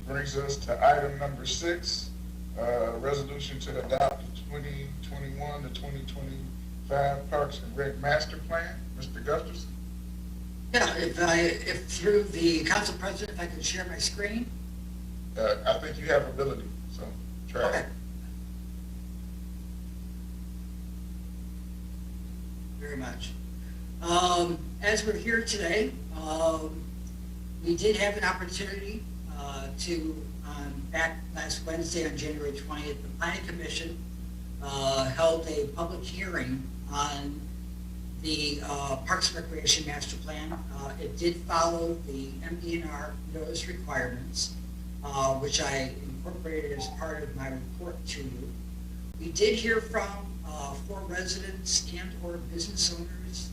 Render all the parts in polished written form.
brings us to item number 6, resolution to adopt the 2021 to 2025 Parks and Rec Master Plan. Mr. Gustafson? Yeah, if through the council president, if I could share my screen. I think you have ability, so try Okay. it. Very much. As we're here today, we did have an opportunity back last Wednesday on January 20th, the Planning Commission held a public hearing on the Parks and Recreation Master Plan. It did follow the MDNR notice requirements, which I incorporated as part of my report to you. We did hear from 4 residents and or business owners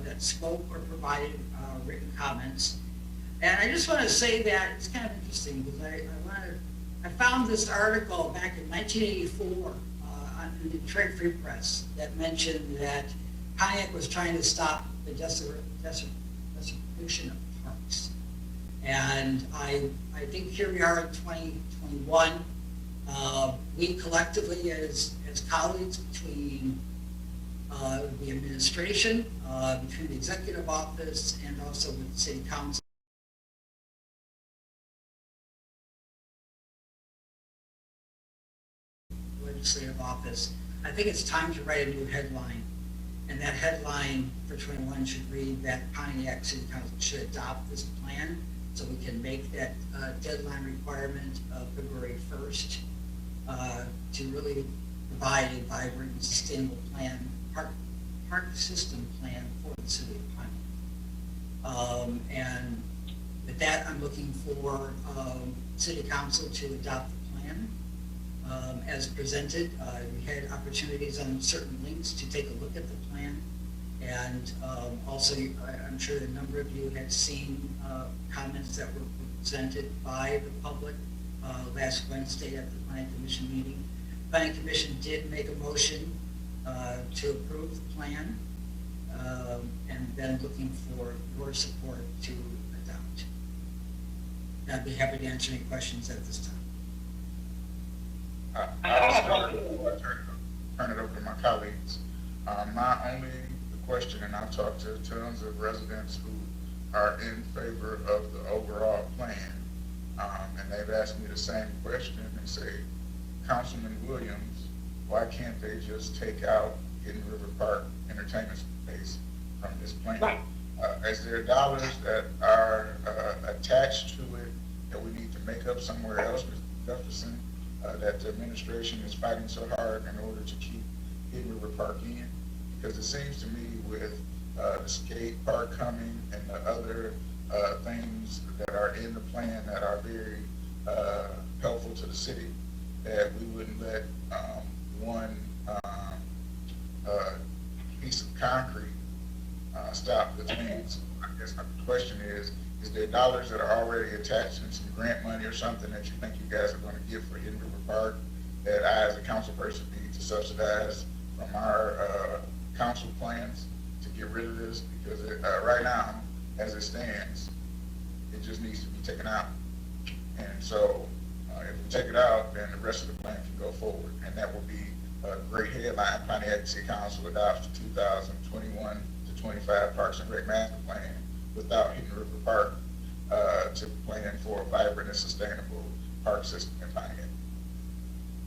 that spoke or provided written comments. And I just want to say that it's kind of interesting because I found this article back in 1984 in the Detroit Free Press that mentioned that Pontiac was trying to stop the desecration of parks. And I think here we are in 2021. We collectively as colleagues between the administration, between the executive office, and also with the city council, legislative office, I think it's time to write a new headline. And that headline for 21 should read that Pontiac City Council should adopt this plan so we can make that deadline requirement of February 1st to really provide a vibrant, sustainable plan, park system plan for the city of Pontiac. And with that, I'm looking for City Council to adopt the plan as presented. We had opportunities on certain links to take a look at the plan. And also, I'm sure a number of you had seen comments that were presented by the public last Wednesday at the Planning Commission meeting. The Planning Commission did make a motion to approve the plan, and then looking for your support to adopt. I'd be happy to answer any questions at this time. I'll turn it over to my colleagues. My only question, and I've talked to tons of residents who are in favor of the overall plan, and they've asked me the same question and say, Councilman Williams, why can't they just take out Hidden River Park entertainment space from this plan? Right. Is there dollars that are attached to it that we need to make up somewhere else, Mr. Jefferson, that the administration is fighting so hard in order to keep Hidden River Park in? Because it seems to me with the skate park coming and the other things that are in the plan that are very helpful to the city, that we wouldn't let one piece of concrete stop the things. I guess my question is there dollars that are already attached in some grant money or something that you think you guys are going to give for Hidden River Park that I as a council person need to subsidize from our council plans to get rid of this? Because right now, as it stands, it just needs to be taken out. And so if we take it out, then the rest of the plan can go forward. And that will be a great headline. Pontiac City Council adopts the 2021 to 25 Parks and Rec Master Plan without Hidden River Park to plan for a vibrant and sustainable park system in Pontiac.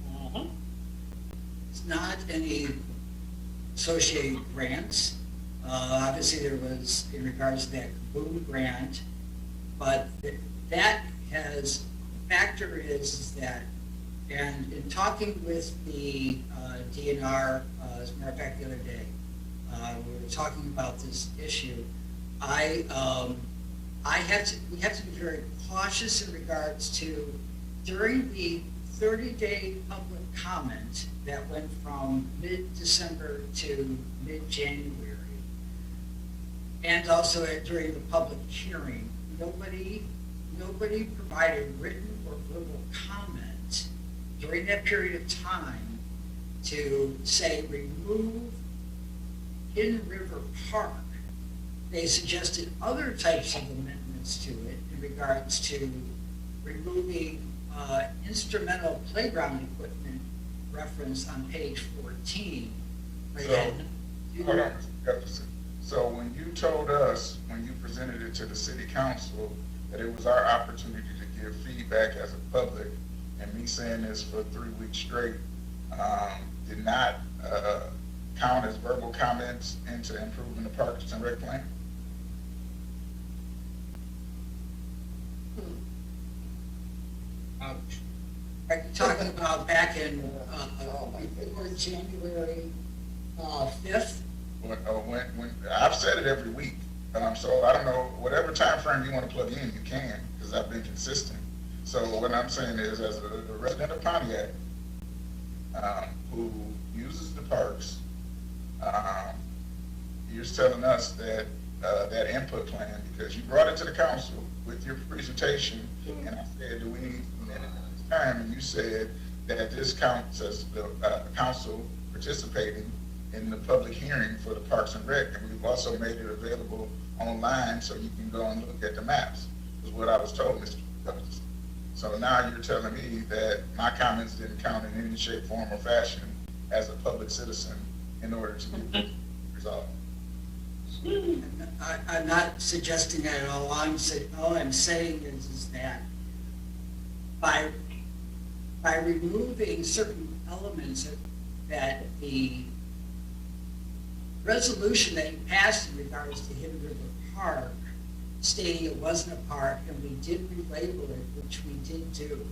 Mm-hmm. It's not any associated grants. Obviously, there was in regards to that KaBoom grant, but that has, the factor is that, and in talking with the DNR, as a matter of fact, the other day, we were talking about this issue. We have to be very cautious in regards to, during the 30-day public comment that went from mid-December to mid-January, and also during the public hearing, nobody provided written or verbal comment during that period of time to say remove Hidden River Park. They suggested other types of amendments to it in regards to removing instrumental playground equipment reference on page 14. Right, So, and hold on, Mr. Jefferson. So when you told us, when you presented it to the city council, that it was our opportunity to give feedback as a public, and me saying this for 3 weeks straight, did not count as verbal comments into improving the Parks and Rec plan? Are you talking about back in, before January 5th? When I've said it every week, so I don't know, whatever time frame you want to plug in, you can, because I've been consistent. So what I'm saying is, as a resident of Pontiac, who uses the parks, you're telling us that that input plan, because you brought it to the council with your presentation, and I said, do we need a minute at this time? And you said that this counts as the council participating in the public hearing for the Parks and Rec, and we've also made it available online so you can go and look at the maps, is what I was told, Mr. Douglas. So now you're telling me that my comments didn't count in any shape, form, or fashion as a public citizen in order to be resolved. I'm not suggesting that at all. All I'm saying is that by removing certain elements that the resolution that you passed in regards to Hidden River Park, stating it wasn't a park, and we did relabel it, which we did do.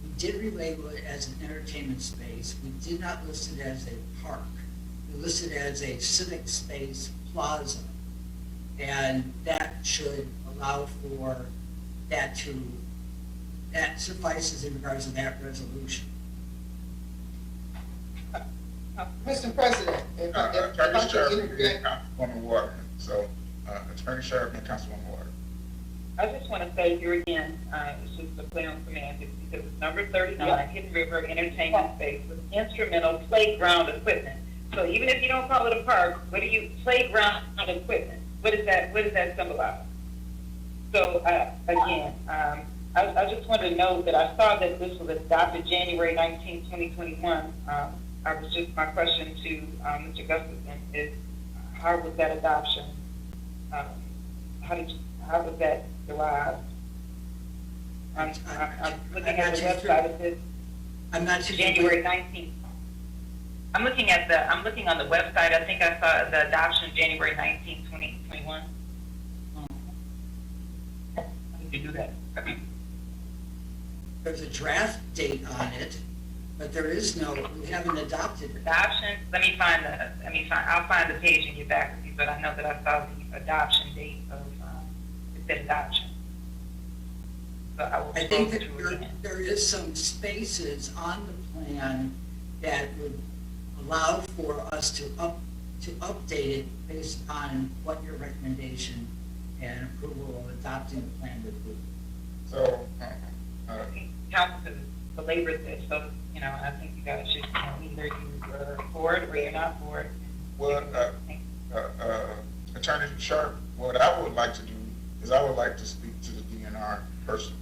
We did relabel it as an entertainment space. We did not list it as a park. We listed it as a civic space plaza. And that should allow for that that suffices in regards to that resolution. Mr. President, if I Attorney Sharp could and interject. Councilwoman Waterman. So, Attorney Sharp and Councilwoman Waterman. I just want to say here again, it's just a play on semantics, because it's number 39, Hidden River Entertainment Space with instrumental playground equipment. So even if you don't call it a park, what do you, playground equipment? What does that symbolize? So again, I just wanted to note that I saw that this was adopted January 19, 2021. My question to Mr. Gustafson is, how was that adoption? How was that derived? I'm looking at the website. It says I'm not January 19th. I'm looking on the website. I think I saw the adoption January 19th, 2021. How did you do that? There's a draft date on it, but there is we haven't adopted it. Adoption. I'll find the page and get back with you. But I know that I saw the adoption date of it said adoption. So I think that there is some spaces on the plan that would allow for us to update it based on what your recommendation and approval of adopting the plan would be. So, Council has belabored this, so I think you guys should either you're for it or you're not for it. well, Attorney Sharp, what I would like to do is I would like to speak to the DNR person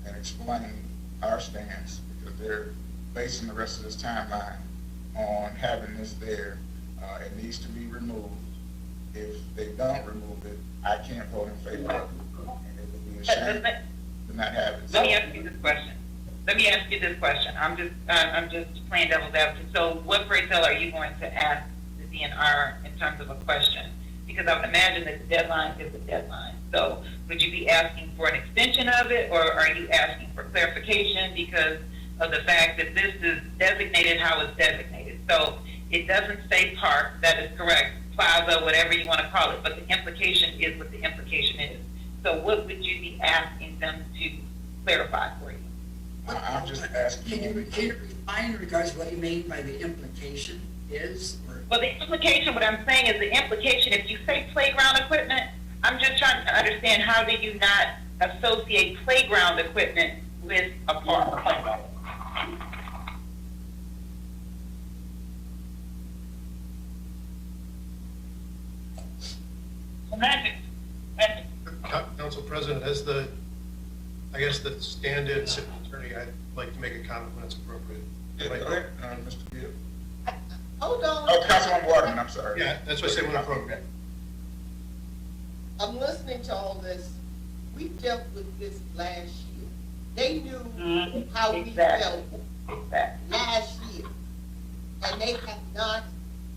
and explain our stance, because they're basing the rest of this timeline on having this there. It needs to be removed. If they don't remove it, I can't vote in favor of it. And it would be a shame to not have it. Let me ask you this question. I'm just playing devil's advocate. So what, pray tell, are you going to ask the DNR in terms of a question? Because I would imagine that the deadline is the deadline. So would you be asking for an extension of it, or are you asking for clarification because of the fact that this is designated how it's designated? So it doesn't say park, that is correct, plaza, whatever you want to call it, but the implication is what the implication is. So what would you be asking them to clarify for you? I'm just asking. Can you refine in regards to what you mean by the implication is? Well, the implication, what I'm saying is the implication, if you say playground equipment, I'm just trying to understand, how do you not associate playground equipment with a park? Council President, as the I guess the stand-in city attorney, I'd like to make a comment when it's appropriate. Yeah, go ahead, Mr. Gill. Hold on. Oh, Councilman Waterman, I'm sorry. Yeah, that's what I say when appropriate. I'm listening to all this. We dealt with this last year. They knew how we felt Exactly. last year. And they have not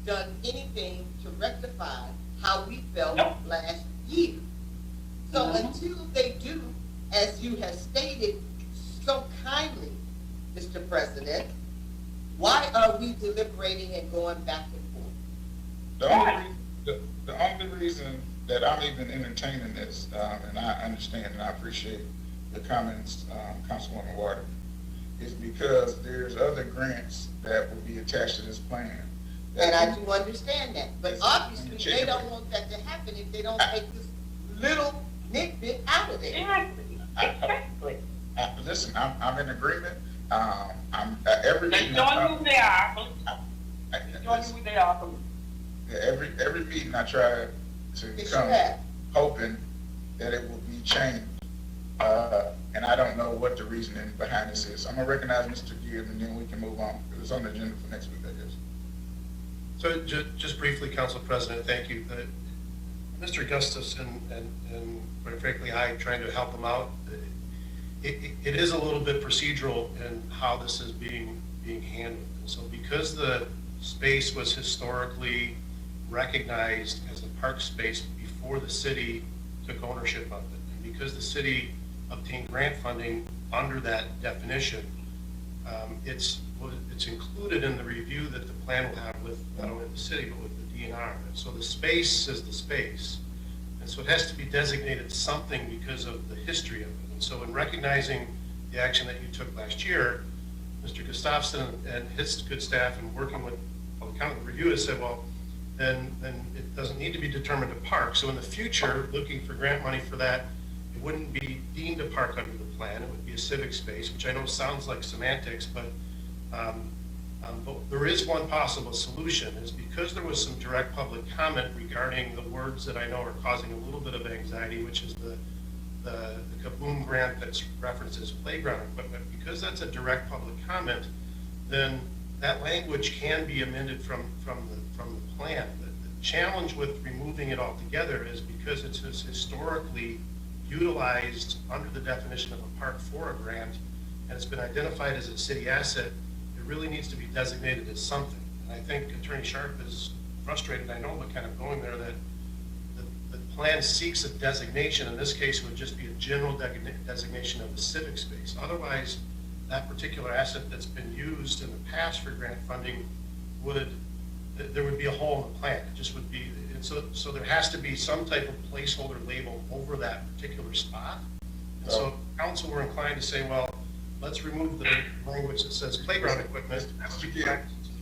done anything to rectify how we felt Nope. last year. So until they do, as you have stated so kindly, Mr. President, why are we deliberating and going back and forth? The only reason that I'm even entertaining this, and I understand and I appreciate the comments, Councilwoman Waterman, is because there's other grants that will be attached to this plan. And I do understand that, but obviously they don't want that to happen if they don't take this little nitbit out of there. Exactly. Listen, I'm in agreement. I'm every Let's meeting. show you who they are. Let's show you Listen, who they are. every meeting I try to Yes, come you have. hoping that it will be changed. And I don't know what the reasoning behind this is. I'm gonna recognize Mr. Gibb and then we can move on. It's on the agenda for next week, I guess. So just briefly, Council President, thank you. Mr. Gustafson and quite frankly, I trying to help him out. It is a little bit procedural in how this is being handled. And so because the space was historically recognized as a park space before the city took ownership of it, and because the city obtained grant funding under that definition, it's included in the review that the plan will have with not only the city, but with the DNR. And so the space is the space. And so it has to be designated something because of the history of it. And so in recognizing the action that you took last year, Mr. Gustafson and his good staff and working with public comment review has said, well, then it doesn't need to be determined a park. So in the future, looking for grant money for that, it wouldn't be deemed a park under the plan. It would be a civic space, which I know sounds like semantics, but there is one possible solution, is because there was some direct public comment regarding the words that I know are causing a little bit of anxiety, which is the KaBoom grant that's referenced as playground equipment. Because that's a direct public comment, then that language can be amended from the plan. The challenge with removing it altogether is because it's historically utilized under the definition of a park for a grant, and it's been identified as a city asset, it really needs to be designated as something. And I think Attorney Sharp is frustrated, I know, but kind of going there, that the plan seeks a designation. In this case, it would just be a general designation of the civic space. Otherwise, that particular asset that's been used in the past for grant funding there would be a hole in the plan. It just would be, and so there has to be some type of placeholder label over that particular spot. And so council were inclined to say, well, let's remove the language that says playground equipment.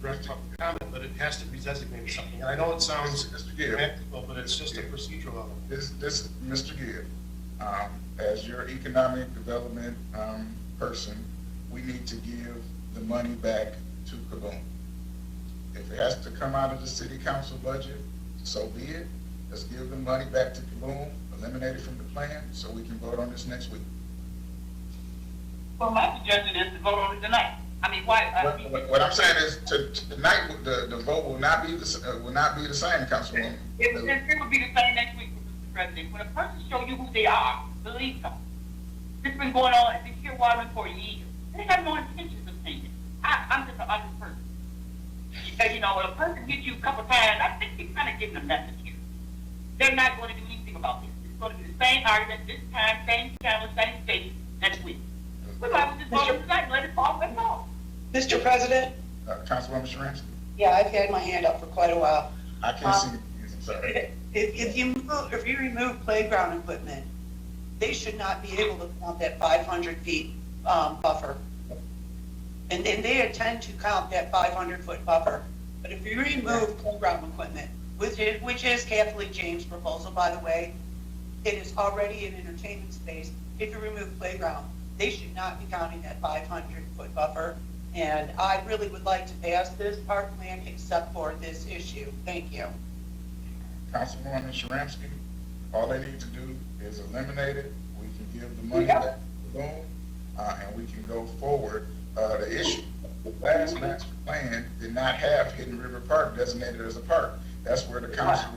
Direct public comment, but it has to be designated something. And I know it sounds practical, but it's just a procedural element. This Mr. Gibb, as your economic development person, we need to give the money back to KaBoom. If it has to come out of the city council budget, so be it. Let's give the money back to KaBoom, eliminate it from the plan, so we can vote on this next week. Well, my suggestion is to vote on it tonight. I mean, why? What I'm saying is, tonight the vote will not be the same, Councilwoman. It will be the same next week, Mr. President. When a person show you who they are, believe them. It's been going on at the Clearwater for years. They have no intentions of changing. I'm just an honest person. You know, when a person hits you a couple times, I think you're kind of getting a message here. They're not going to do anything about this. It's going to be the same argument this time, same channel, same state next week. We might as well just vote tonight and let it fall, that's all. Mr. President? Councilwoman Shramsky? Yeah, I've had my hand up for quite a while. I can't see it, I'm sorry. If you remove playground equipment, they should not be able to count that 500 feet buffer. And they intend to count that 500-foot buffer. But if you remove playground equipment, which is Kathleen James' proposal, by the way, it is already an entertainment space. If you remove playground, they should not be counting that 500-foot buffer. And I really would like to pass this park plan except for this issue. Thank you. Councilwoman Shramsky, all they need to do is eliminate it. We can give the money back to KaBoom, and we can go forward. The issue, the last master plan did not have Hidden River Park designated as a park. That's where the council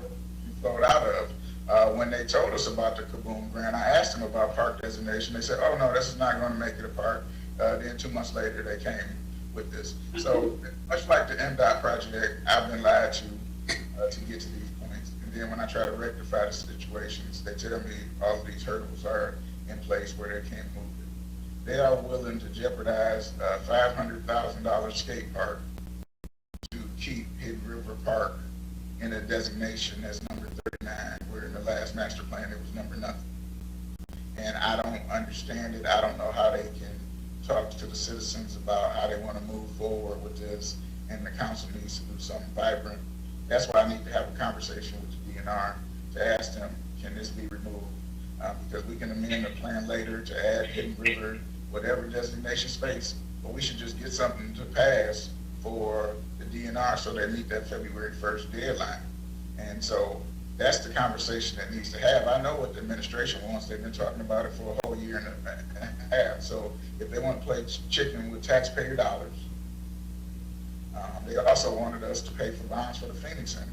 flowed out of. When they told us about the KaBoom grant, I asked them about park designation. They said, oh no, this is not going to make it a park. Then 2 months later, they came with this. So much like the MDOT project, I've been lied to get to these points. And then when I try to rectify the situations, they tell me all of these hurdles are in place where they can't move it. They are willing to jeopardize a $500,000 skate park to keep Hidden River Park in a designation as number 39, where in the last master plan it was number nothing. And I don't understand it. I don't know how they can talk to the citizens about how they want to move forward with this, and the council needs to do something vibrant. That's why I need to have a conversation with the DNR to ask them, can this be removed? Because we can amend the plan later to add Hidden River, whatever designation space, but we should just get something to pass for the DNR so they meet that February 1st deadline. And so that's the conversation that needs to have. I know what the administration wants. They've been talking about it for a whole year and a half. So if they want to play chicken with taxpayer dollars, they also wanted us to pay for bonds for the Phoenix Center.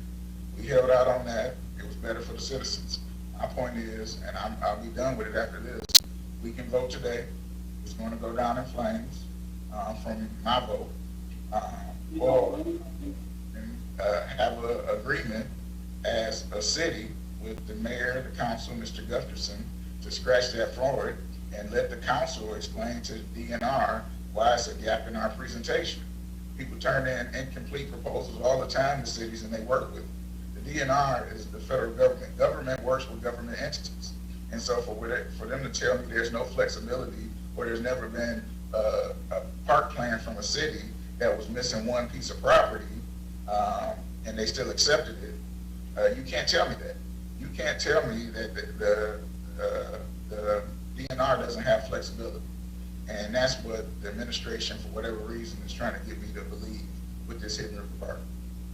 We held out on that. It was better for the citizens. My point is, and I'll be done with it after this, we can vote today. It's going to go down in flames from my vote. Or have an agreement as a city with the mayor, the council, Mr. Gustafson, to scratch that forward and let the council explain to DNR why it's a gap in our presentation. People turn in incomplete proposals all the time to cities and they work with them. The DNR is the federal government. Government works with government entities. And so for them to tell me there's no flexibility or there's never been a park plan from a city that was missing one piece of property and they still accepted it, you can't tell me that. You can't tell me that the DNR doesn't have flexibility. And that's what the administration, for whatever reason, is trying to get me to believe with this Hidden River Park.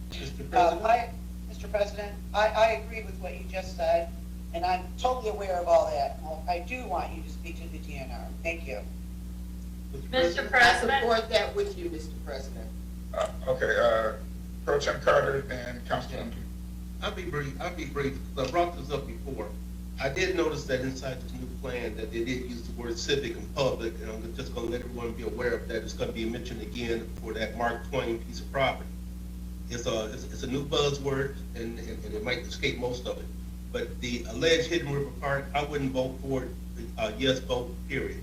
Mr. President, I agree with what you just said, and I'm totally aware of all that. I do want you to speak to the DNR. Thank you. Mr. I President? support that with you, Mr. President. Okay, Pro Tem Carter and Councilman. I'll be brief, because I brought this up before. I did notice that inside this new plan that they did use the word civic and public, and I'm just gonna let everyone be aware of that. It's gonna be mentioned again for that Mark Twain piece of property. It's a new buzzword, and it might escape most of it. But the alleged Hidden River Park, I wouldn't vote for it, yes vote, period.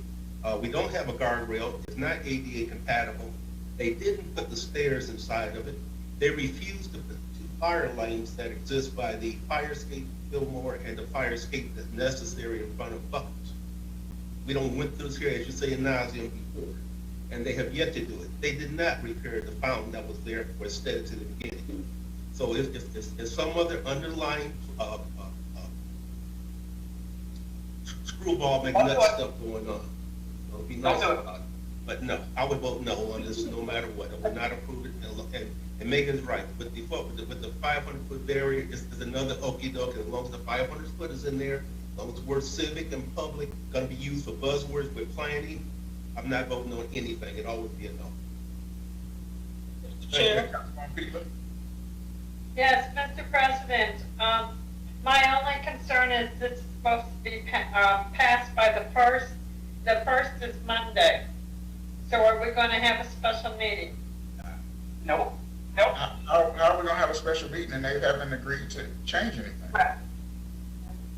We don't have a guardrail, it's not ADA compatible. They didn't put the stairs inside of it. They refused to put two fire lanes that exist by the fire escape Fillmore and the fire escape that's necessary in front of Buckles. We don't went through this here, as you say, in nauseam before, and they have yet to do it. They did not repair the fountain that was there for aesthetics in the beginning. So if some other underlying screwball McNutt stuff going on, it'll be nice about it. But no, I would vote no on this no matter what. I would not approve it, and Megan's right. With the 500-foot barrier, is another okey doke. As long as the 500 foot is in there, as long as the word civic and public going to be used for buzzwords with planning, I'm not voting on anything. It always be a no. Chair. Yes, Mr. President, my only concern is this is supposed to be passed by the first. The first is Monday. So are we going to have a special meeting? Nope. How are we gonna have a special meeting and they haven't agreed to change anything?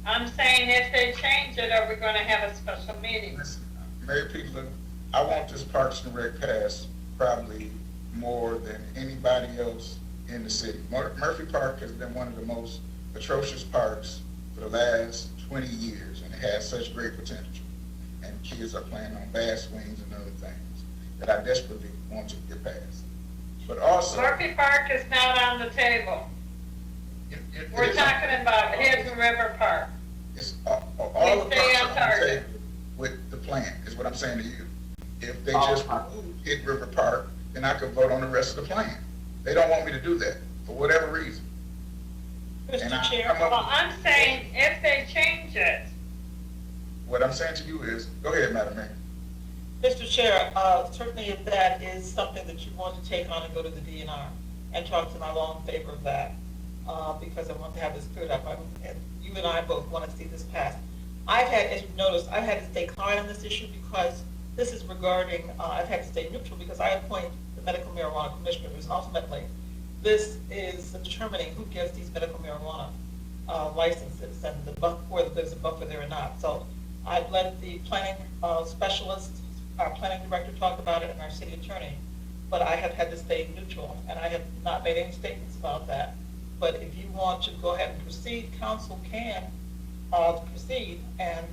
I'm saying if they change it, are we going to have a special meeting? Listen, Mayor Peterson, I want this Parks and Rec passed probably more than anybody else in the city. Murphy Park has been one of the most atrocious parks for the last 20 years, and it has such great potential. And kids are playing on bass swings and other things that I desperately want to get passed. But also, Murphy Park is not on the table. We're talking about Hidden River Park. It's all the Stay parks on are on the target. table with the plan, is what I'm saying to you. If they just remove Hidden River Park, then I could vote on the rest of the plan. They don't want me to do that, for whatever reason. And Mr. Chair, well, I'm saying if they change it, what I'm saying to you is, go ahead, Madam Mayor. Mr. Chair, certainly if that is something that you want to take on and go to the DNR and talk to them, I'm all in favor of that, because I want to have this cleared up. And you and I both want to see this passed. I've had, as you've noticed, I've had to stay quiet on this issue because this is regarding, I've had to stay neutral because I appoint the medical marijuana commissioners, and ultimately, this is determining who gets these medical marijuana licenses and whether there's a buffer there or not. So I've let the planning specialist, our planning director talk about it, and our city attorney, but I have had to stay neutral, and I have not made any statements about that. But if you want to go ahead and proceed, council can proceed, and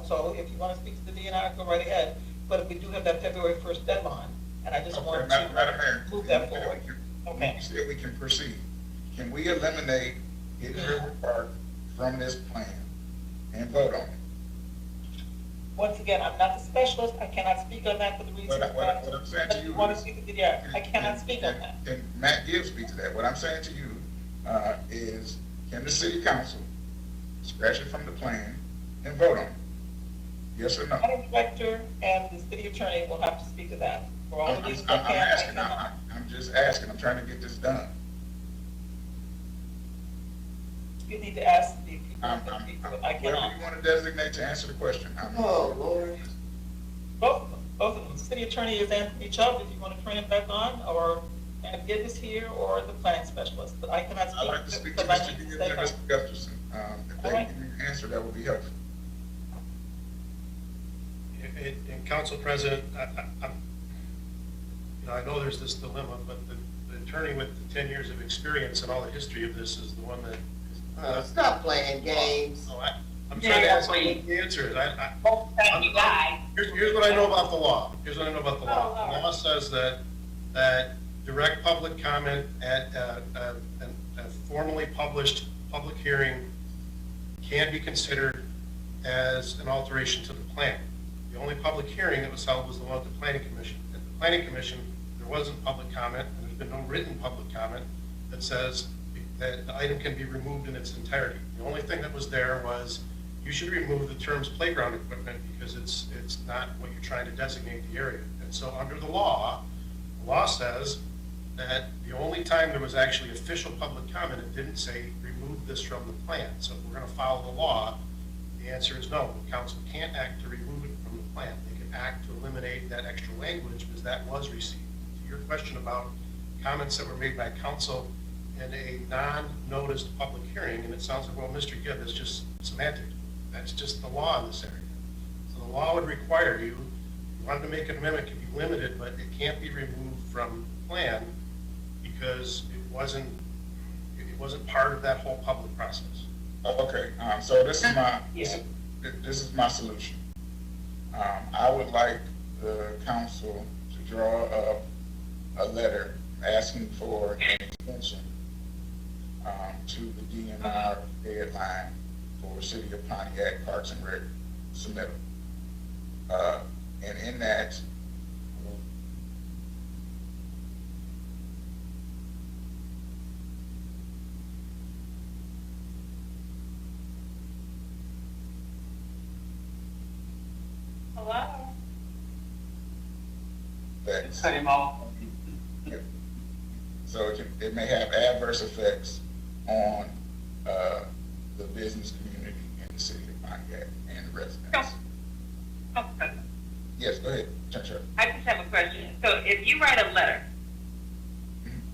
so if you want to speak to the DNR, go right ahead. But we do have that February 1st deadline, and I just want Madam to Mayor, move that forward. Okay. You said we can proceed. Can we eliminate Hidden River Park from this plan and vote on it? Once again, I'm not the specialist, I cannot speak on that for the reasons What I'm saying to you want to is- speak to the DNR, I cannot speak on that. And Matt Gibbs speak to that. What I'm saying to you is, can the city council scratch it from the plan and vote on it? Yes or no? The planning director and the city attorney will have to speak to that. For all the reasons I I'm can, I asking, cannot. I'm just asking, I'm trying to get this done. You need to ask the people I'm, that I'm, speak to it, I whatever cannot. you want to designate to answer the question. Oh, Lord. Both of them. The city attorney is Anthony Chubb, if you want to turn it back on, or Matt Gibbs is here, or the planning specialist, but I cannot I'd like to speak speak to because I Mr. need to Gibbs stay and home. Mr. Gustafson. If they All right. can give me an answer, that would be helpful. And Council President, I know there's this dilemma, but the attorney with the 10 years of experience and all the history of this is the one that. Stop playing games. No, I'm trying to ask you what the answer is. You guys. Here's what I know about the law. Here's what I know about the law. Oh, The law says that direct public comment at a formally published public hearing can be considered as an alteration to the plan. The only public hearing that was held was the one at the Planning Commission. At the Planning Commission, there wasn't public comment, and there's been no written public comment that says that the item can be removed in its entirety. The only thing that was there was, you should remove the terms playground equipment because it's not what you're trying to designate the area. And so under the law says that the only time there was actually official public comment, it didn't say remove this from the plan. So if we're going to follow the law, the answer is no. The council can't act to remove it from the plan. They can act to eliminate that extra language because that was received. To your question about comments that were made by council in a non-noticed public hearing, and it sounds like, well, Mr. Gibb, is just semantic. That's just the law in this area. So the law would require you, if you wanted to make an amendment, it can be limited, but it can't be removed from the plan because it wasn't part of that whole public process. Okay, so this is my solution. I would like the council to draw up a letter asking for an extension to the DNR deadline for City of Pontiac Parks and Rec submittal. And in that, Hello? that, Cut him off. so it may have adverse effects on the business community in the city of Pontiac and the residents. Okay. Yes, go ahead, Chair. I just have a question. So if you write a letter,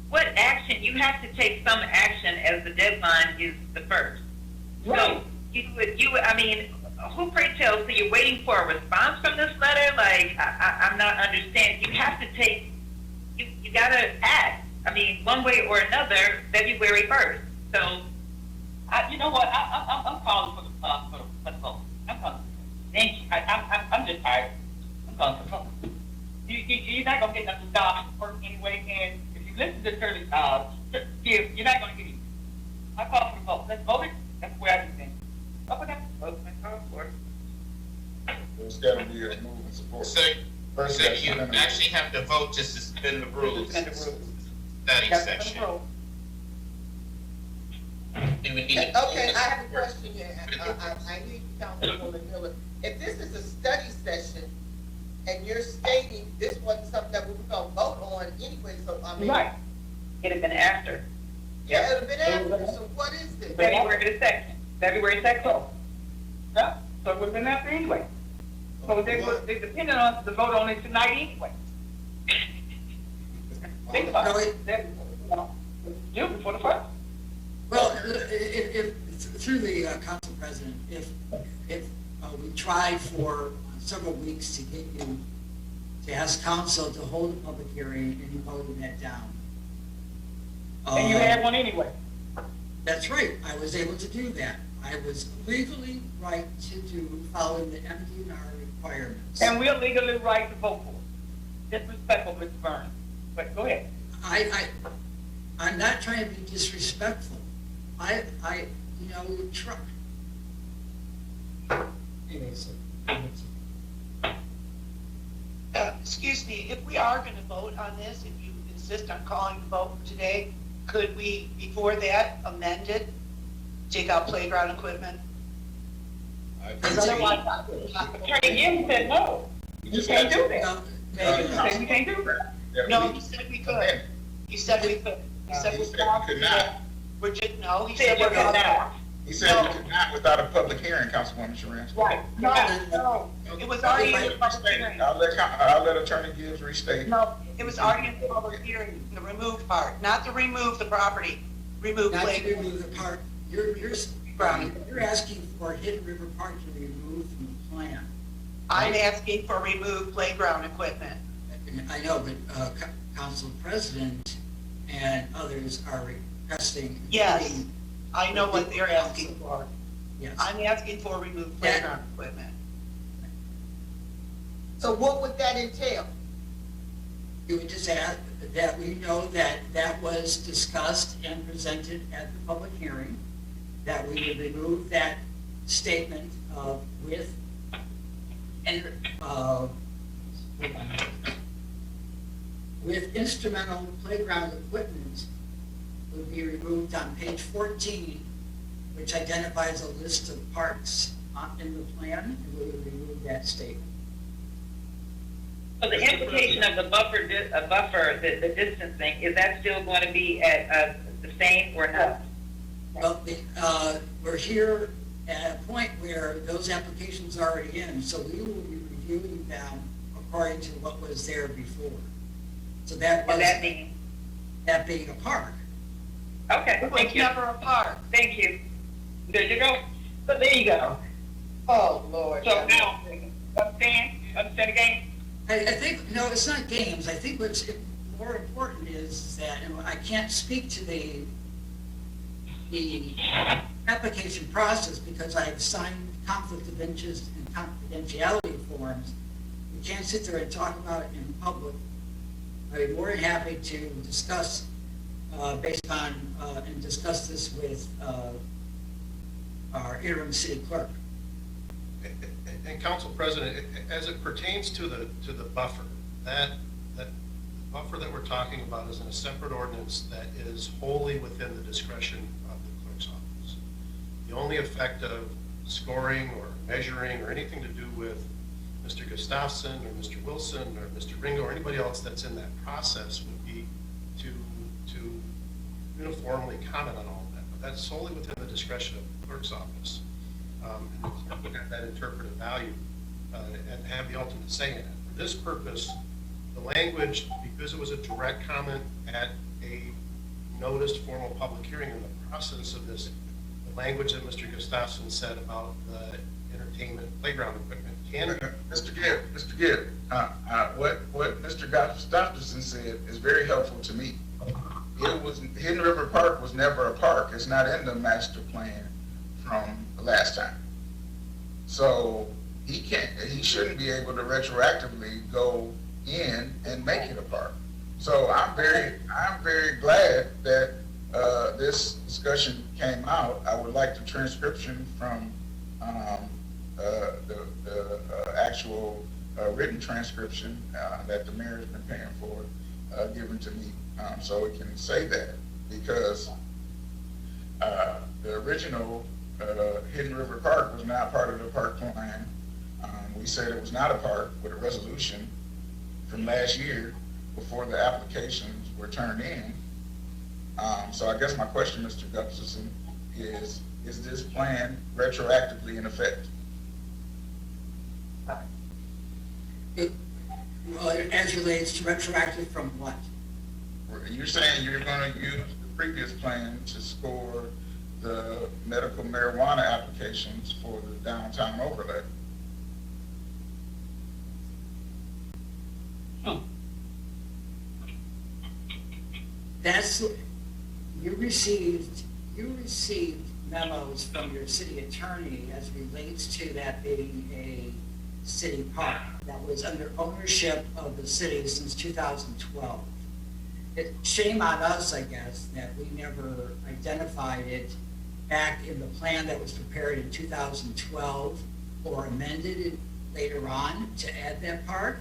what action, you have to take some action as the deadline is the first. So I mean, who pray tell, so you're waiting for a response from this letter? Like, I'm not understanding. You have to take, you gotta act. I mean, one way or another, February 1st. So, You know what, I'm calling for the vote. I'm calling. Thank you, I'm just tired. I'm calling for the vote. You're not gonna get nothing done work anyway, and if you listen to Shirley, you're not gonna get it. I call for the vote, let's vote it, that's where I do things. Okay, vote, let's go for it. There's gotta be a move and support. So First, you that's amendment. actually have to vote to suspend the rules. Suspend the rules. Study That's the session. rule. Okay, I have a question here. I need Councilwoman Miller. If this is a study session and you're stating this wasn't something that we were gonna vote on anyway, so I mean. Right. It'd have been after. Yeah, it'd have been after, so what is this? February the 2nd. February 2nd. Yeah, so it would have been after anyway. So they depended on the vote on it tonight anyway. Think about it. Due before the first. Well, if through the council president, if we tried for several weeks to get you, to ask council to hold a public hearing and you voted that down. And you had one anyway. That's right, I was able to do that. I was legally right to do, following the MDNR requirements. And we're legally right to vote for it. Disrespectful, Mr. Burns. But go ahead. I'm not trying to be disrespectful. Try. Anyways, Excuse me, if we are gonna vote on this, if you insist on calling the vote today, could we, before that, amend it? Take out playground equipment? Because otherwise, Attorney Gibbs said no. You can't do that. You can't do that. no, he said we could. He said we could. He said we could not. We're just, no, he Said said we're we're not. He said we could not without a public hearing, Councilwoman Sharon. Right. No, it was already in the public hearing. I'll let Attorney Gibbs restate. No, it was already in the public hearing, the removed part, not to remove the property, remove not to playground. remove the part, you're asking for Hidden River Park to be removed from the plan. I'm asking for remove playground equipment. I know, but council president and others are requesting. Yes, I know what they're asking for. Yes. I'm asking for remove playground equipment. So what would that entail? You would just add that we know that that was discussed and presented at the public hearing, that we would remove that statement with instrumental playground equipment would be removed on page 14, which identifies a list of parks in the plan, and we would remove that statement. So the implication of the buffer, the distancing, is that still going to be at the same or not? Well, we're here at a point where those applications are already in, so we will be reviewing them according to what was there before. So that was, that being a park. Okay, It was thank you. never a park. Thank you. There you go. So there you go. Oh, Lord. So now, understand the game? I think, no, it's not games. I think what's more important is that, and I can't speak to the application process because I've signed conflict of interest and confidentiality forms. We can't sit there and talk about it in public. I'd be more than happy to discuss based on, and discuss this with our interim city clerk. And Council President, as it pertains to the buffer, that buffer that we're talking about is in a separate ordinance that is wholly within the discretion of the clerk's office. The only effect of scoring or measuring or anything to do with Mr. Gustafson or Mr. Wilson or Mr. Ringo or anybody else that's in that process would be to uniformly comment on all of that. But that's solely within the discretion of the clerk's office. And the clerk would have that interpretive value and have the ultimate say in it. For this purpose, the language, because it was a direct comment at a noticed formal public hearing in the process of this, the language that Mr. Gustafson said about the entertainment playground equipment can. Mr. Gibb, what Mr. Gustafson said is very helpful to me. Hidden River Park was never a park. It's not in the master plan from the last time. So he shouldn't be able to retroactively go in and make it a park. So I'm very glad that this discussion came out. I would like the transcription from the actual written transcription that the mayor has been paying for given to me, so we can say that, because The original Hidden River Park was not part of the park plan. We said it was not a park with a resolution from last year before the applications were turned in. So I guess my question, Mr. Gustafson, is this plan retroactively in effect? Well, as relates to retroactive from what? You're saying you're going to use the previous plan to score the medical marijuana applications for the downtown overlay. That's, you received memos from your city attorney as relates to that being a city park that was under ownership of the city since 2012. Shame on us, I guess, that we never identified it back in the plan that was prepared in 2012 or amended it later on to add that park.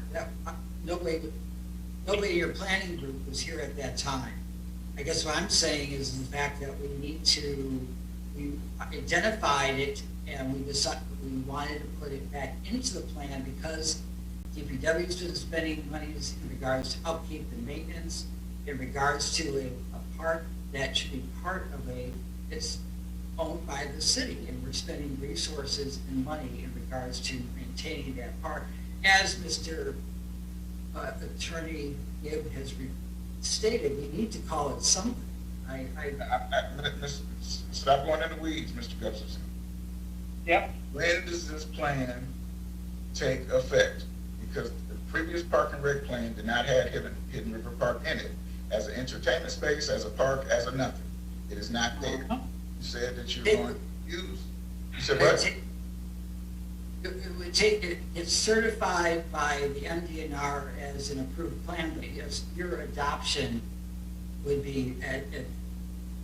Nobody in your planning group was here at that time. I guess what I'm saying is the fact that we identified it and we decided we wanted to put it back into the plan because DPW's been spending monies in regards to upkeep and maintenance, in regards to a park that should be part of it's owned by the city, and we're spending resources and money in regards to maintaining that park. As Mr. Attorney Gibb has stated, we need to call it something. Stop going in the weeds, Mr. Gustafson. Yep. When does this plan take effect? Because the previous park and rec plan did not have Hidden River Park in it as an entertainment space, as a park, as a nothing. It is not there. You said that you're going to use, you said what? It's certified by the MDNR as an approved plan, but yes, your adoption would be at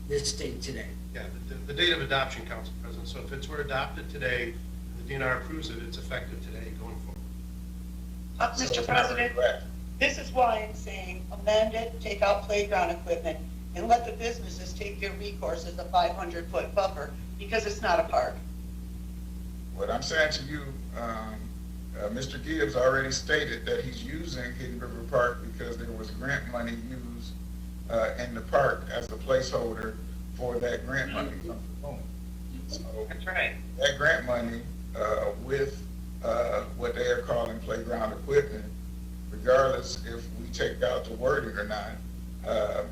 this date today. Yeah, the date of adoption, Council President. So if it were adopted today, the DNR approves it, it's effective today going forward. Mr. President, this is why I'm saying amend it, take out playground equipment, and let the businesses take their recourse as a 500-foot buffer, because it's not a park. What I'm saying to you, Mr. Gibbs already stated that he's using Hidden River Park because there was grant money used in the park as a placeholder for that grant money from KaBoom. So That's right. that grant money with what they are calling playground equipment, regardless if we take out the wording or not,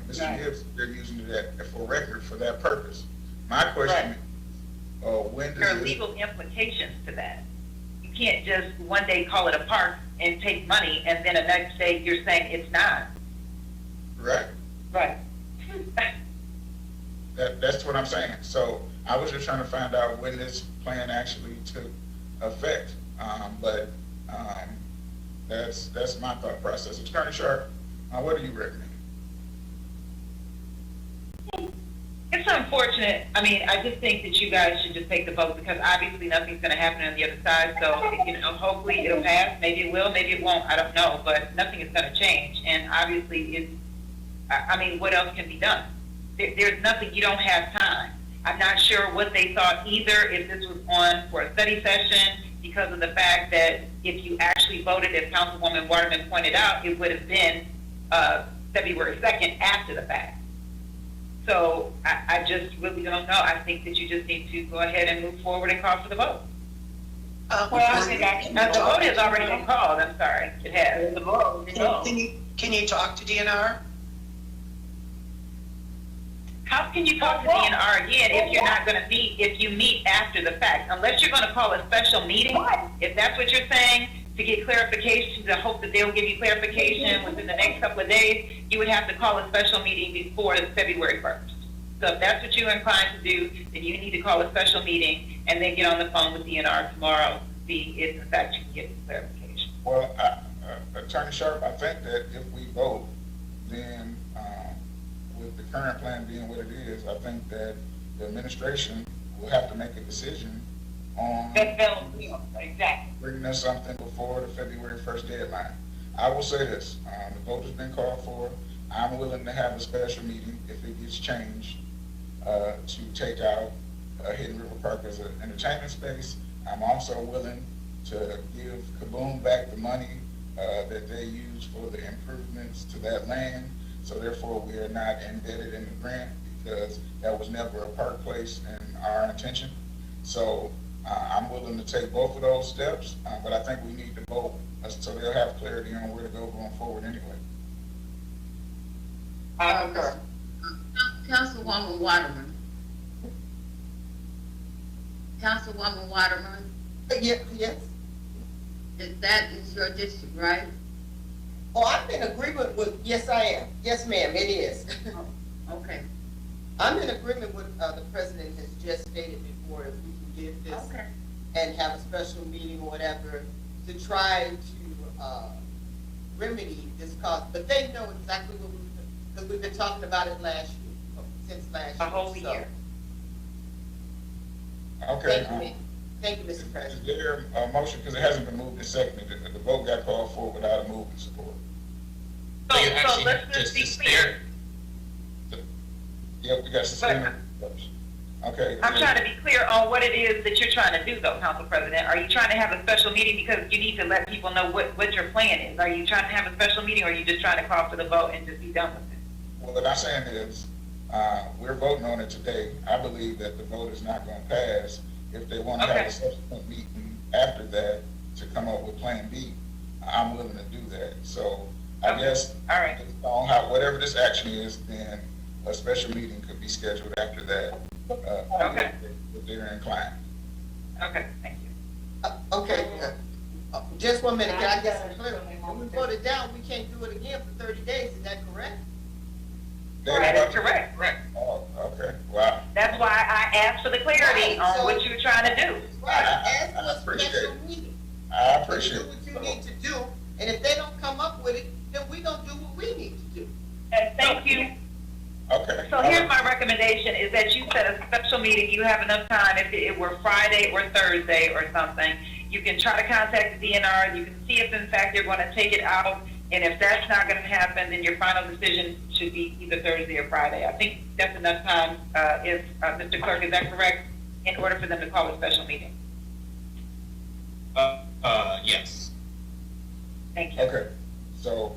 Mr. Gibbs, they're using it for record for that purpose. My question is, when There are does this, legal implications to that. You can't just one day call it a park and take money, and then the next day you're saying it's not. right? Right. That's what I'm saying. So I was just trying to find out when this plan actually took effect. But that's my thought process. Attorney Sharp, what do you recommend? It's unfortunate. I mean, I just think that you guys should just take the vote because obviously nothing's going to happen on the other side. So, hopefully it'll pass. Maybe it will, maybe it won't. I don't know. But nothing is going to change. And obviously what else can be done? There's nothing. You don't have time. I'm not sure what they thought either, if this was on for a study session, because of the fact that if you actually voted, as Councilwoman Waterman pointed out, it would have been February 2nd after the fact. So I just really don't know. I think that you just need to go ahead and move forward and call for the vote. Well, I think The vote has already been called. I'm sorry. It has. the vote, Can you talk to DNR? How can you talk to DNR again if you're not going to meet, if you meet after the fact? Unless you're going to call a special meeting, if that's what you're saying, to get clarification, to hope that they'll give you clarification within the next couple of days, you would have to call a special meeting before February 1st. So if that's what you're inclined to do, then you need to call a special meeting and then get on the phone with DNR tomorrow to see if in fact you can get the clarification. Well, Attorney Sharp, I think that if we vote, then with the current plan being what it is, I think that the administration will have to make a decision on exactly. bringing us something before the February 1st deadline. I will say this, the vote has been called for. I'm willing to have a special meeting if it gets changed to take out Hidden River Park as an entertainment space. I'm also willing to give KaBoom back the money that they use for the improvements to that land. So therefore, we are not embedded in the grant because that was never a park place in our intention. So I'm willing to take both of those steps, but I think we need to vote so they'll have clarity on where to go going forward anyway. I concur. Councilwoman Waterman. Councilwoman Waterman, Yes. that is your district, right? Oh, I'm in agreement with, yes, I am. Yes, ma'am, it is. Okay. I'm in agreement with, the president has just stated before, if we can get this Okay. and have a special meeting or whatever to try to, remedy this cost. But they know exactly what because we've been talking about it since last year. A whole so. year. Okay. Thank you, Mr. Is President. there a motion, because it hasn't been moved and seconded, the vote got called for without a move and support? So, you so actually let's just just be suspend. clear. Yep, we got suspended. Okay. I'm trying to be clear on what it is that you're trying to do though, Council President. Are you trying to have a special meeting because you need to let people know what your plan is? Are you trying to have a special meeting or are you just trying to call for the vote and just be done with it? Well, what I'm saying is, we're voting on it today. I believe that the vote is not going to pass. If they want to have Okay. a subsequent meeting after that to come up with Plan B, I'm willing to do that. So I Okay. guess, All right. based on how, whatever this action is, then a special meeting could be scheduled after that. Okay. If they're inclined. Okay, thank you. Okay, just 1 minute, can I get some clarity? When we vote it down, we can't do it again for 30 days, is that correct? That is correct. Correct. Oh, okay, wow. That's why I asked for the clarity Right, on so- what you're trying to do. Right, I ask for a appreciate special it. meeting. I appreciate Do it. what you need to do, and if they don't come up with it, then we gonna do what we need to do. And thank you. Okay. So here's my recommendation, is that you set a special meeting, you have enough time, if it were Friday or Thursday or something, you can try to contact the DNR, you can see if in fact they're gonna take it out, and if that's not gonna happen, then your final decision should be either Thursday or Friday. I think that's enough time, Mr. Clerk, is that correct? In order for them to call a special meeting? Yes. Thank you. Okay, so,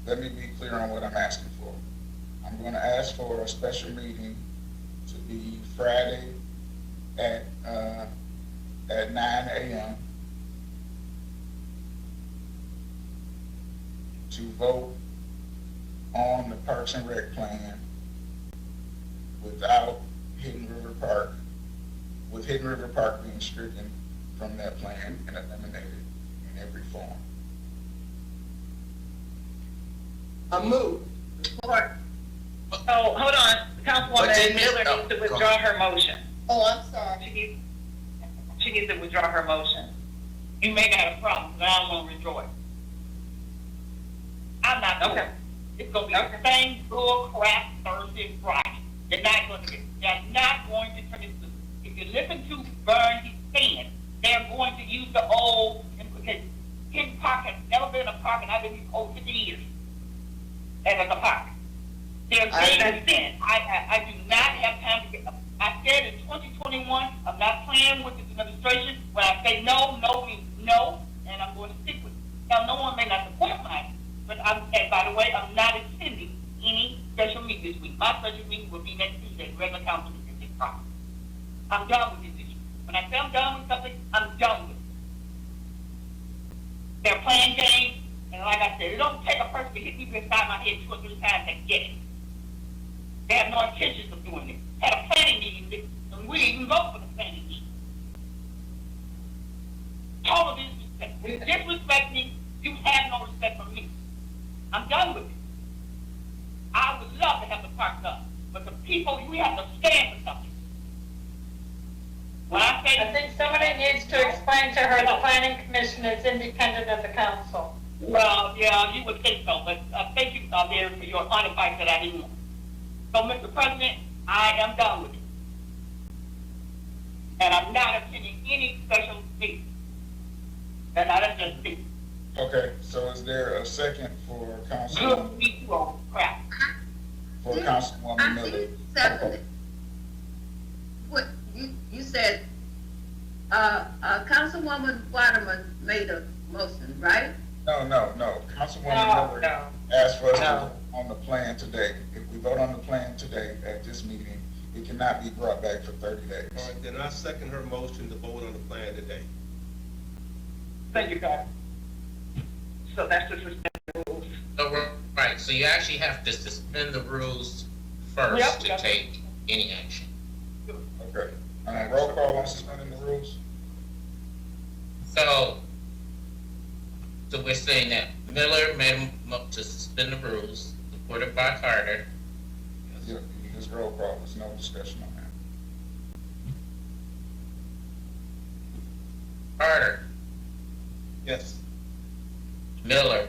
let me be clear on what I'm asking for. I'm gonna ask for a special meeting to be Friday at 9 a.m. to vote on the Parks and Rec plan without Hidden River Park, with Hidden River Park being stricken from that plan and eliminated in every form. A move. Support. So, hold on, But Councilwoman then- Miller oh, needs to go withdraw her motion. Oh, I'm sorry. She needs to withdraw her motion. You may got a problem, but I don't want to withdraw it. I'm not doing Okay. it. It's gonna be the same bull crap Thursday and Friday. They're not going to turn it to, if you listen to Vern, he's saying, they're going to use the old, because Ken Park has never been a park, and I've been here over 50 years as a park. They're saying then, I do not have time to get, I said in 2021, I'm not playing with this administration. When I say no, no means no, and I'm going to stick with it. Now, no one may not support mine, but and by the way, I'm not attending any special meeting this week. My special meeting will be next Tuesday, regular council meeting, this problem. I'm done with this issue. When I say I'm done with something, I'm done with it. They're playing games, and like I said, it don't take a person to hit me beside my head 2 or 3 times to get it. They have no intentions of doing it. Had a planning meeting, and we didn't even vote for the planning meeting. Total disrespect. You disrespect me, you have no respect for me. I'm done with it. I would love to have the park done, but the people, you have to stand for something. When I say, I think somebody needs to explain to her the planning commission is independent of the council. well, yeah, you would think so, but thank you, Mayor, for your advice that I didn't want. So, Mr. President, I am done with it. And I'm not attending any special meeting. And I just think, Okay, so is there a second for good Councilwoman, people crap. for Councilwoman Miller? second it. What, you said, Councilwoman Waterman made a motion, right? No. Councilwoman No, Miller no. asked for us to No. vote on the plan today. If we vote on the plan today at this meeting, it cannot be brought back for 30 days. All right, then I second her motion to vote on the plan today. Thank you, Carter. So that's the suspend the rules. So, right, so you actually have to suspend the rules first Yep, to yep. take any action. Okay. Roll call on suspending the rules? So we're saying that Miller made him up to suspend the rules, supported by Carter. Yeah, you just roll call, there's no discussion on that. Carter, Yes. Miller,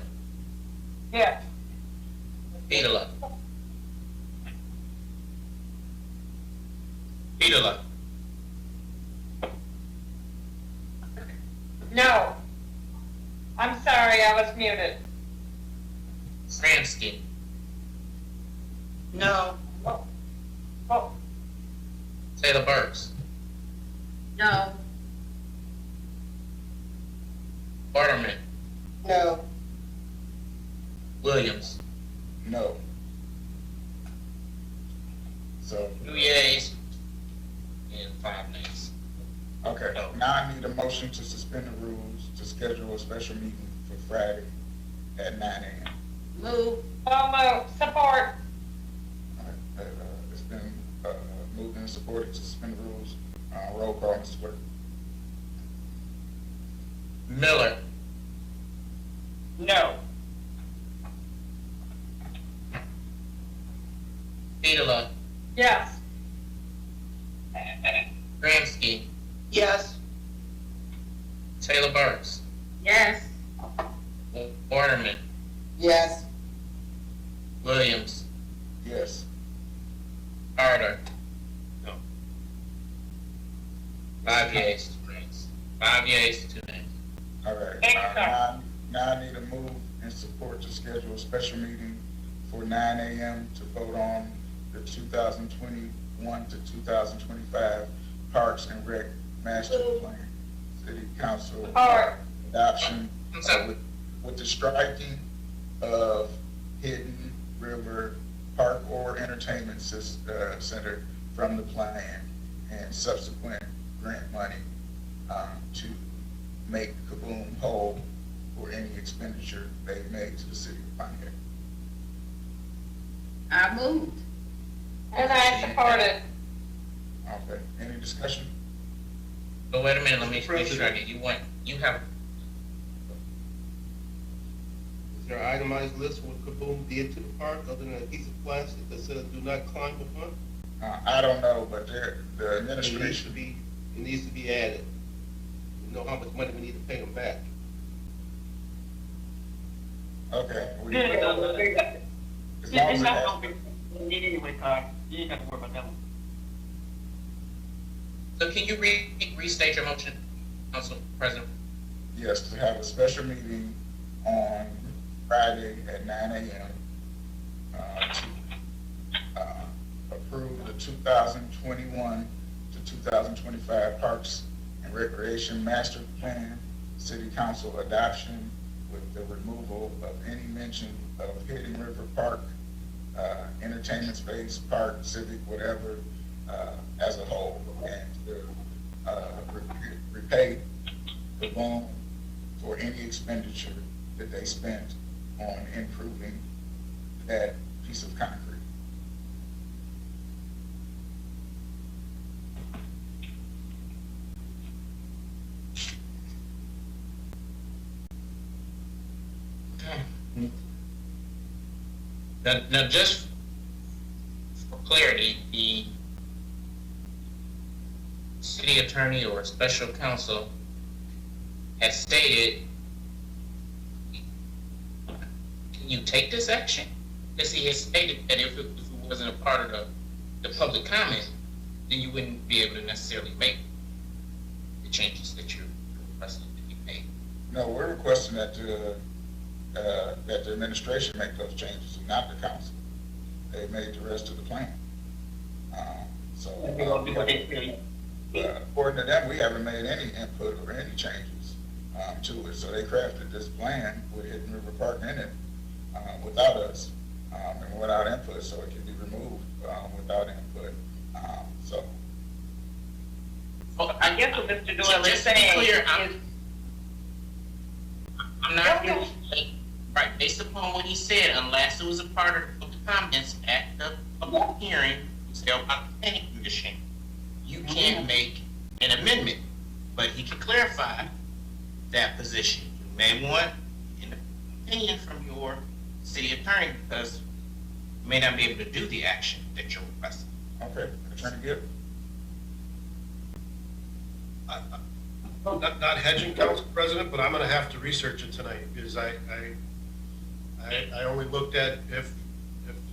Yes. Petola. Petola, No. I'm sorry, I was muted. Ramsky, No. Oh, Taylor Burks, No. Waterman, No. Williams. No. So, 2 yeas and 5 nays. okay, No. now I need a motion to suspend the rules to schedule a special meeting for Friday at 9 a.m. Move. So moved. Support. It's been moved and supported to suspend the rules. Roll call, Mrs. Clerk. Miller, no. Petola, Yes. Ramsky, Yes. Taylor Burks, Yes. Waterman, Yes. Williams, Yes. Carter. No. 5 yeas, 2 nays. 5 yeas, 2 nays. All right. Thank you, sir. Now I need a move and support to schedule a special meeting for 9 a.m. to vote on the 2021 to 2025 Parks and Rec Master Plan. City Council Support. adoption I'm sorry. with the striking of Hidden River Park or Entertainment Center from the plan and subsequent grant money to make KaBoom whole for any expenditure they've made to the city of Pontiac. I moved. And I supported. Okay, any discussion? But wait a minute, let me Mr. make sure I President. get, you have, Is there an itemized list what KaBoom did to the park other than a piece of plastic that says do not climb upon? I don't know, but the It administration, needs to be added. We know how much money we need to pay them back. okay. No, no, no, no. As long as It's it not has- gonna be, anyway, Carter. You ain't got to worry about that one. so can you restate your motion, Council President? Yes, to have a special meeting on Friday at 9 a.m. To approve the 2021 to 2025 Parks and Recreation Master Plan, City Council adoption with the removal of any mention of Hidden River Park, entertainment space, park, civic, whatever, as a whole, and to repay the loan for any expenditure that they spent on improving that piece of concrete. Now, just for clarity, the city attorney or special counsel has stated, can you take this action? Because he has stated that if it wasn't a part of the public comment, then you wouldn't be able to necessarily make the changes that you're requesting to be made. No, we're requesting that the administration make those changes and not the council. They made the rest of the plan. So, They're gonna do what they feel. according to them, we haven't made any input or any changes, to it. So they crafted this plan with Hidden River Park in it, without us, and without input, so it can be removed, without input. So, Well, I guess what Mr. Doyle is just to be saying clear, is, I'm not really, right, based upon what he said, unless it was a part of the comments at the public hearing, about the planning commission, you can't make an amendment, but he can clarify that position. You may want an opinion from your city attorney, because you may not be able to do the action that you're requesting. okay, Attorney Gibb? Not hedging, Council President, but I'm gonna have to research it tonight, because I only looked at if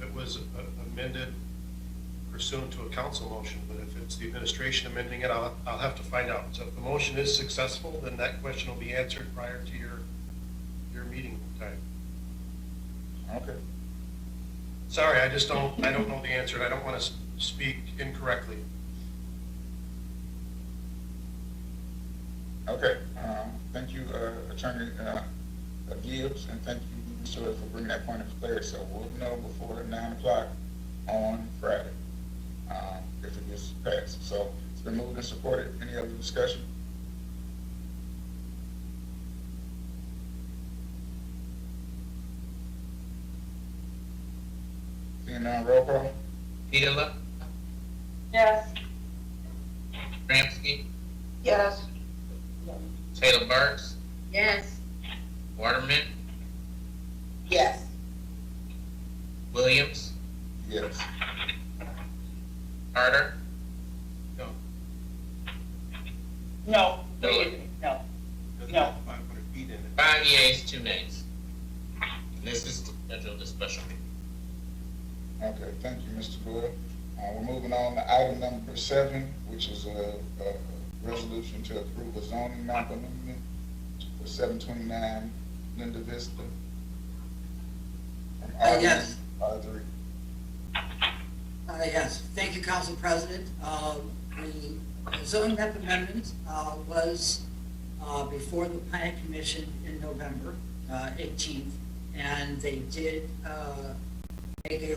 it was amended pursuant to a council motion, but if it's the administration amending it, I'll have to find out. So if the motion is successful, then that question will be answered prior to your meeting time. Okay. Sorry, I don't know the answer, and I don't want to speak incorrectly. Okay, thank you, Attorney Gibbs, and thank you, Mr. Doyle, for bringing that point of clarity. So we'll know before 9 o'clock on Friday, if it gets passed. So it's been moved and supported. Any other discussion? Seeing none, roll call? Petula, Yes. Ramsky, Yes. Taylor Burks, Yes. Waterman, Yes. Williams, Yes. Carter, No, No. no. Because No. it's 500 feet in it. 5 yeas, 2 nays. And this is to schedule the special meeting. Okay, thank you, Mr. Doyle. We're moving on to item number 7, which is a resolution to approve a zoning map amendment for 729 Linda Vista. From Yes. R3. Yes, thank you, Council President. The zoning map amendment was before the planning commission in November 18th, and they did make a